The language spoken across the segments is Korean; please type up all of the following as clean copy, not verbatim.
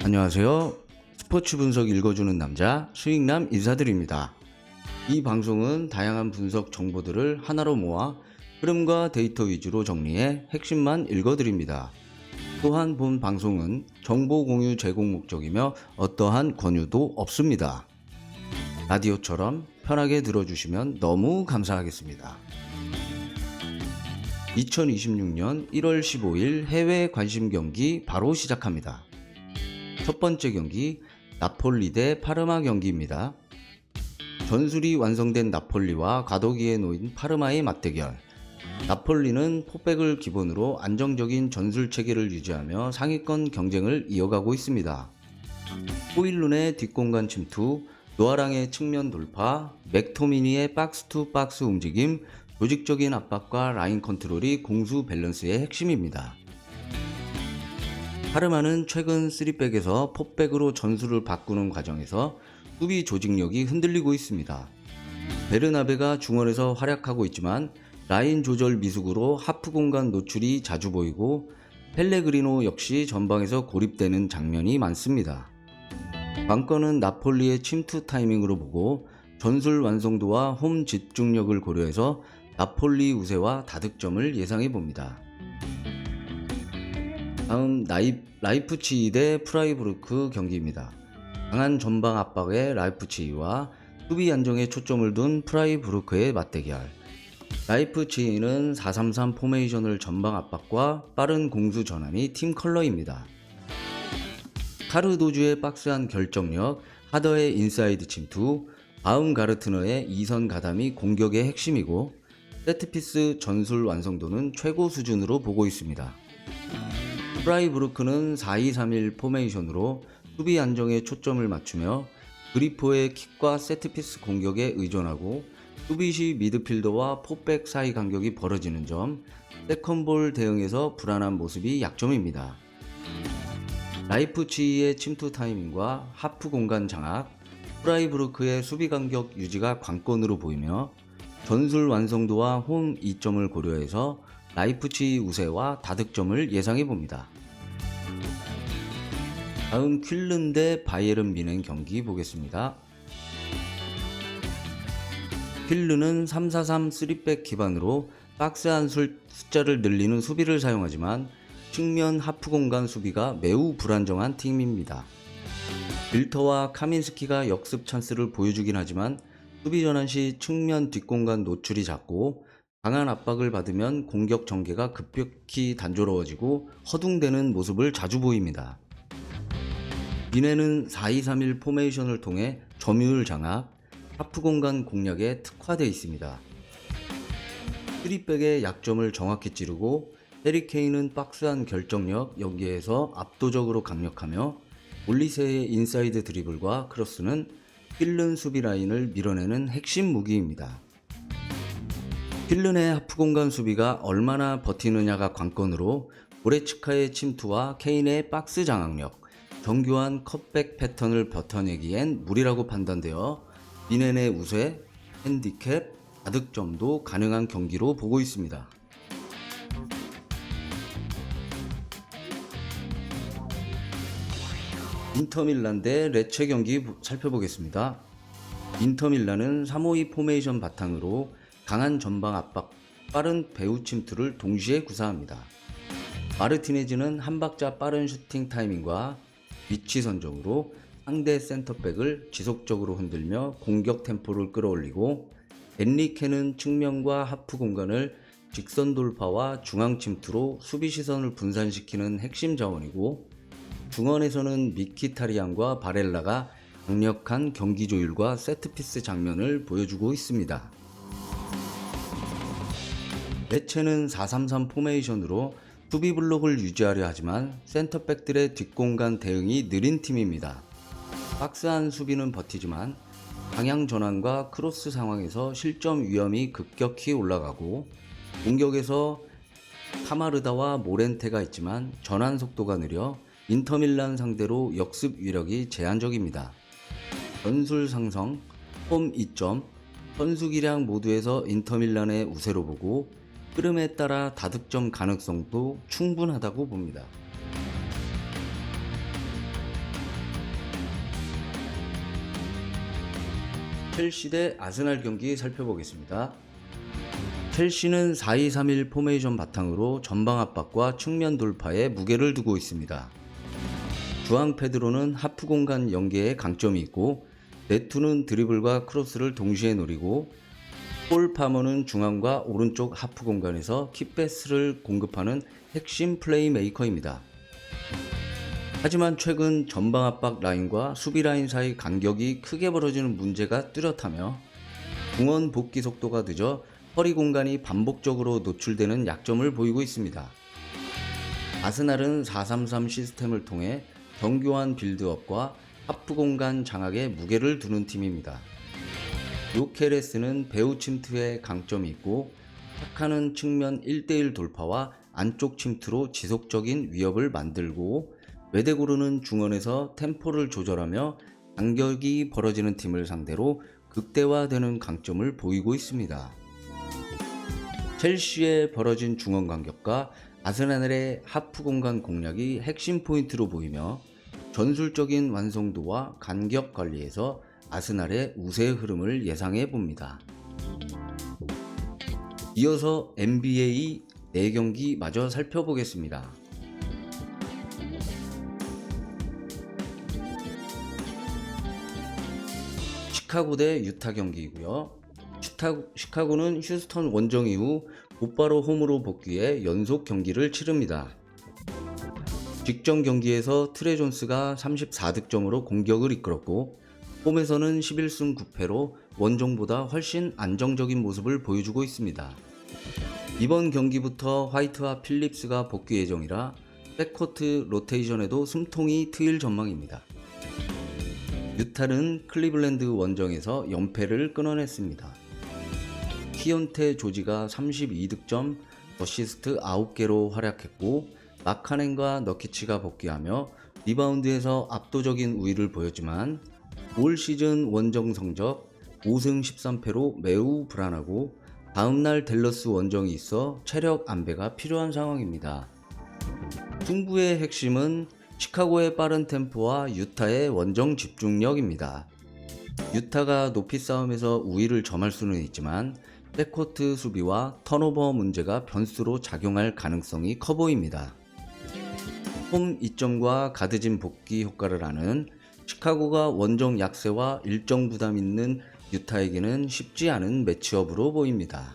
안녕하세요. 스포츠 분석 읽어주는 남자 수익남 인사드립니다. 이 방송은 다양한 분석 정보들을 하나로 모아 흐름과 데이터 위주로 정리해 핵심만 읽어드립니다. 또한 본 방송은 정보 공유 제공 목적이며 어떠한 권유도 없습니다. 라디오처럼 편하게 들어주시면 너무 감사하겠습니다. 2026년 1월 15일 해외 관심 경기 바로 시작합니다. 첫 번째 경기 나폴리 대 파르마 경기입니다. 전술이 완성된 나폴리와 과도기에 놓인 파르마의 맞대결. 나폴리는 포백을 기본으로 안정적인 전술 체계를 유지하며 상위권 경쟁을 이어가고 있습니다. 호일룬의 뒷공간 침투, 노아랑의 측면 돌파, 맥토미니의 박스-투-박스 움직임, 조직적인 압박과 라인 컨트롤이 공수 밸런스의 핵심입니다. 파르마는 최근 3백에서 포백으로 전술을 바꾸는 과정에서 수비 조직력이 흔들리고 있습니다. 베르나베가 중원에서 활약하고 있지만 라인 조절 미숙으로 하프 공간 노출이 자주 보이고 펠레그리노 역시 전방에서 고립되는 장면이 많습니다. 관건은 나폴리의 침투 타이밍으로 보고 전술 완성도와 홈 집중력을 고려해서 나폴리 우세와 다득점을 예상해 봅니다. 다음 라이프치히 대 프라이부르크 경기입니다. 강한 전방 압박의 라이프치히와 수비 안정에 초점을 둔 프라이부르크의 맞대결. 라이프치히는 4-3-3 포메이션을 전방 압박과 빠른 공수 전환이 팀 컬러입니다. 카르도주의 박스한 결정력, 하더의 인사이드 침투, 바움가르트너의 2선 가담이 공격의 핵심이고 세트피스 전술 완성도는 최고 수준으로 보고 있습니다. 프라이부르크는 4-2-3-1 포메이션으로 수비 안정에 초점을 맞추며 그리포의 킥과 세트피스 공격에 의존하고 수비 시 미드필더와 포백 사이 간격이 벌어지는 점, 세컨볼 대응에서 불안한 모습이 약점입니다. 라이프치히의 침투 타이밍과 하프 공간 장악, 프라이부르크의 수비 간격 유지가 관건으로 보이며 전술 완성도와 홈 이점을 고려해서 라이프치히 우세와 다득점을 예상해 봅니다. 다음 퀼른 대 바이에른 뮌헨 경기 보겠습니다. 퀼른은 3-4-3 3백 기반으로 박스 안 숫자를 늘리는 수비를 사용하지만 측면 하프 공간 수비가 매우 불안정한 팀입니다. 빌터와 카민스키가 역습 찬스를 보여주긴 하지만 수비 전환 시 측면 뒷공간 노출이 작고 강한 압박을 받으면 공격 전개가 급격히 단조로워지고 허둥대는 모습을 자주 보입니다. 뮌헨은 4-2-3-1 포메이션을 통해 점유율 장악, 하프 공간 공략에 특화되어 있습니다. 3백의 약점을 정확히 찌르고 해리 케인은 박스한 결정력 여기에서 압도적으로 강력하며 올리세의 인사이드 드리블과 크로스는 퀼른 수비 라인을 밀어내는 핵심 무기입니다. 퀼른의 하프 공간 수비가 얼마나 버티느냐가 관건으로 고레츠카의 침투와 케인의 박스 장악력, 정교한 컷백 패턴을 버텨내기엔 무리라고 판단되어 뮌헨의 우세, 핸디캡, 다득점도 가능한 경기로 보고 있습니다. 인터밀란 대 레체 경기 살펴보겠습니다. 인터밀란은 3-5-2 포메이션 바탕으로 강한 전방 압박, 빠른 배후 침투를 동시에 구사합니다. 마르티네즈는 한 박자 빠른 슈팅 타이밍과 위치 선정으로 상대 센터백을 지속적으로 흔들며 공격 템포를 끌어올리고 엔리케는 측면과 하프 공간을 직선 돌파와 중앙 침투로 수비 시선을 분산시키는 핵심 자원이고 중원에서는 미키타리안과 바렐라가 강력한 경기 조율과 세트피스 장면을 보여주고 있습니다. 레체는 4-3-3 포메이션으로 수비 블록을 유지하려 하지만 센터백들의 뒷공간 대응이 느린 팀입니다. 박스한 수비는 버티지만 방향 전환과 크로스 상황에서 실점 위험이 급격히 올라가고 공격에서 카마르다와 모렌테가 있지만 전환 속도가 느려 인터밀란 상대로 역습 위력이 제한적입니다. 전술 상성, 홈 이점, 선수 기량 모두에서 인터밀란의 우세로 보고 흐름에 따라 다득점 가능성도 충분하다고 봅니다. 첼시 대 아스날 경기 살펴보겠습니다. 첼시는 4-2-3-1 포메이션 바탕으로 전방 압박과 측면 돌파에 무게를 두고 있습니다. 주앙 페드로는 하프 공간 연계에 강점이 있고 네투는 드리블과 크로스를 동시에 노리고 폴 파머는 중앙과 오른쪽 하프 공간에서 킥패스를 공급하는 핵심 플레이메이커입니다. 하지만 최근 전방 압박 라인과 수비 라인 사이 간격이 크게 벌어지는 문제가 뚜렷하며 중원 복귀 속도가 늦어 허리 공간이 반복적으로 노출되는 약점을 보이고 있습니다. 아스날은 4-3-3 시스템을 통해 정교한 빌드업과 하프 공간 장악에 무게를 두는 팀입니다. 요케레스는 배후 침투에 강점이 있고 착하는 측면 1대1 돌파와 안쪽 침투로 지속적인 위협을 만들고 외대고르는 중원에서 템포를 조절하며 간격이 벌어지는 팀을 상대로 극대화되는 강점을 보이고 있습니다. 첼시의 벌어진 중원 간격과 아스날의 하프 공간 공략이 핵심 포인트로 보이며 전술적인 완성도와 간격 관리에서 아스날의 우세 흐름을 예상해 봅니다. 이어서 NBA 4경기 마저 살펴보겠습니다. 시카고 대 유타 경기이고요. 시카고는 휴스턴 원정 이후 곧바로 홈으로 복귀해 연속 경기를 치릅니다. 직전 경기에서 트레 존스가 34득점으로 공격을 이끌었고 홈에서는 11승 9패로 원정보다 훨씬 안정적인 모습을 보여주고 있습니다. 이번 경기부터 화이트와 필립스가 복귀 예정이라 백코트 로테이션에도 숨통이 트일 전망입니다. 유타는 클리블랜드 원정에서 연패를 끊어냈습니다. 키온테 조지가 32득점, 어시스트 9개로 활약했고 마카넨과 너키치가 복귀하며 리바운드에서 압도적인 우위를 보였지만 올 시즌 원정 성적 5승 13패로 매우 불안하고 다음날 댈러스 원정이 있어 체력 안배가 필요한 상황입니다. 승부의 핵심은 시카고의 빠른 템포와 유타의 원정 집중력입니다. 유타가 높이 싸움에서 우위를 점할 수는 있지만 백코트 수비와 턴오버 문제가 변수로 작용할 가능성이 커 보입니다. 홈 이점과 가드진 복귀 효과를 아는 시카고가 원정 약세와 일정 부담 있는 유타에게는 쉽지 않은 매치업으로 보입니다.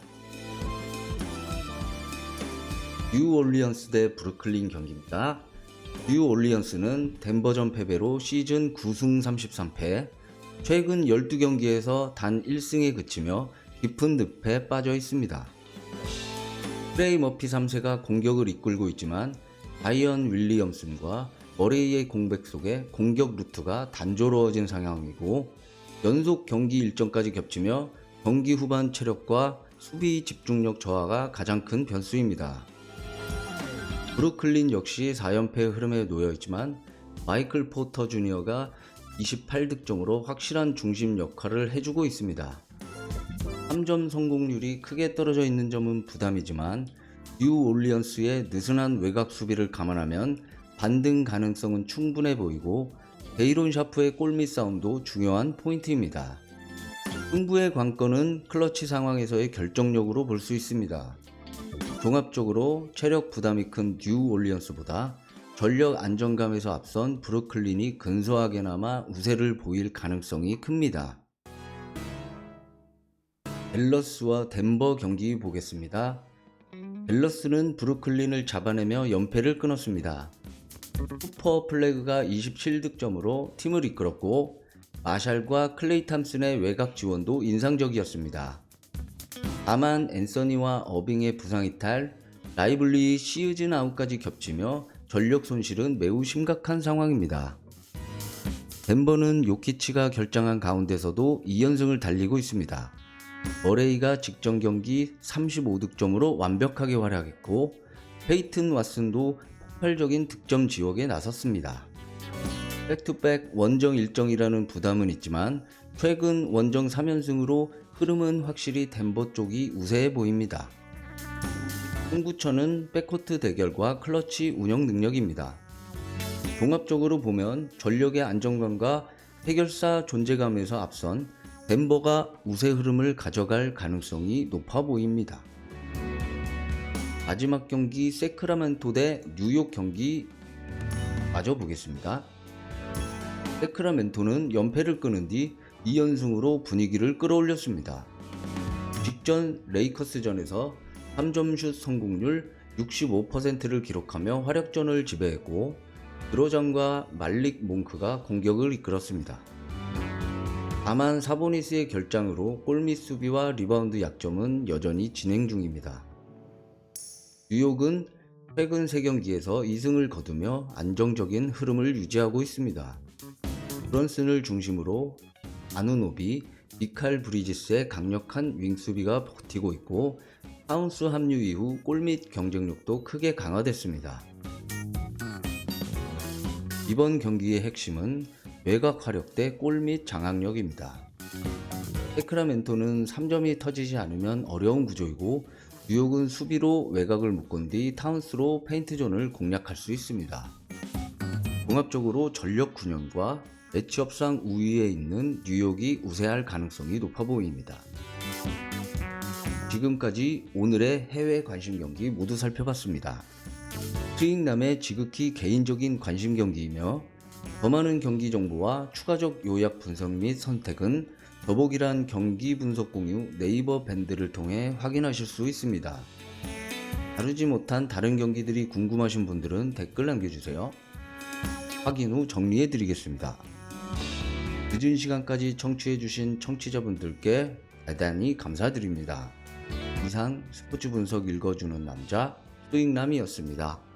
뉴올리언스 대 브루클린 경기입니다. 뉴올리언스는 덴버전 패배로 시즌 9승 33패, 최근 12경기에서 단 1승에 그치며 깊은 늪에 빠져 있습니다. 트레이 머피 3세가 공격을 이끌고 있지만 바이언 윌리엄슨과 머레이의 공백 속에 공격 루트가 단조로워진 상황이고 연속 경기 일정까지 겹치며 경기 후반 체력과 수비 집중력 저하가 가장 큰 변수입니다. 브루클린 역시 4연패 흐름에 놓여있지만 마이클 포터 주니어가 28득점으로 확실한 중심 역할을 해주고 있습니다. 3점 성공률이 크게 떨어져 있는 점은 부담이지만 뉴올리언스의 느슨한 외곽 수비를 감안하면 반등 가능성은 충분해 보이고 데이론 샤프의 골밑 싸움도 중요한 포인트입니다. 승부의 관건은 클러치 상황에서의 결정력으로 볼 수 있습니다. 종합적으로 체력 부담이 큰 뉴올리언스보다 전력 안정감에서 앞선 브루클린이 근소하게나마 우세를 보일 가능성이 큽니다. 댈러스와 덴버 경기 보겠습니다. 댈러스는 브루클린을 잡아내며 연패를 끊었습니다. 쿠퍼 플래그가 27득점으로 팀을 이끌었고 마샬과 클레이 탐슨의 외곽 지원도 인상적이었습니다. 다만 앤서니와 어빙의 부상 이탈, 라이블리 시즌 아웃까지 겹치며 전력 손실은 매우 심각한 상황입니다. 덴버는 요키치가 결장한 가운데서도 2연승을 달리고 있습니다. 머레이가 직전 경기 35득점으로 완벽하게 활약했고 페이튼 왓슨도 폭발적인 득점 지옥에 나섰습니다. 백투백 원정 일정이라는 부담은 있지만 최근 원정 3연승으로 흐름은 확실히 덴버 쪽이 우세해 보입니다. 승부처는 백코트 대결과 클러치 운영 능력입니다. 종합적으로 보면 전력의 안정감과 해결사 존재감에서 앞선 덴버가 우세 흐름을 가져갈 가능성이 높아 보입니다. 마지막 경기 세크라멘토 대 뉴욕 경기 마저 보겠습니다. 세크라멘토는 연패를 끊은 뒤 2연승으로 분위기를 끌어올렸습니다. 직전 레이커스전에서 3점슛 성공률 65%를 기록하며 화력전을 지배했고 드로잔과 말릭 몽크가 공격을 이끌었습니다. 다만 사보니스의 결장으로 골밑 수비와 리바운드 약점은 여전히 진행 중입니다. 뉴욕은 최근 3경기에서 2승을 거두며 안정적인 흐름을 유지하고 있습니다. 브런슨을 중심으로 아누노비, 미칼 브리지스의 강력한 윙수비가 버티고 있고 타운스 합류 이후 골밑 경쟁력도 크게 강화됐습니다. 이번 경기의 핵심은 외곽 화력 대 골밑 장악력입니다. 세크라멘토는 3점이 터지지 않으면 어려운 구조이고 뉴욕은 수비로 외곽을 묶은 뒤 타운스로 페인트존을 공략할 수 있습니다. 종합적으로 전력 균형과 매치업상 우위에 있는 뉴욕이 우세할 가능성이 높아 보입니다. 지금까지 오늘의 해외 관심 경기 모두 살펴봤습니다. 스윙남의 지극히 개인적인 관심 경기이며 더 많은 경기 정보와 추가적 요약 분석 및 선택은 더보기란 경기 분석 공유 네이버 밴드를 통해 확인하실 수 있습니다. 다루지 못한 다른 경기들이 궁금하신 분들은 댓글 남겨주세요. 확인 후 정리해 드리겠습니다. 늦은 시간까지 청취해주신 청취자분들께 대단히 감사드립니다. 이상 스포츠 분석 읽어주는 남자 스윙남이었습니다.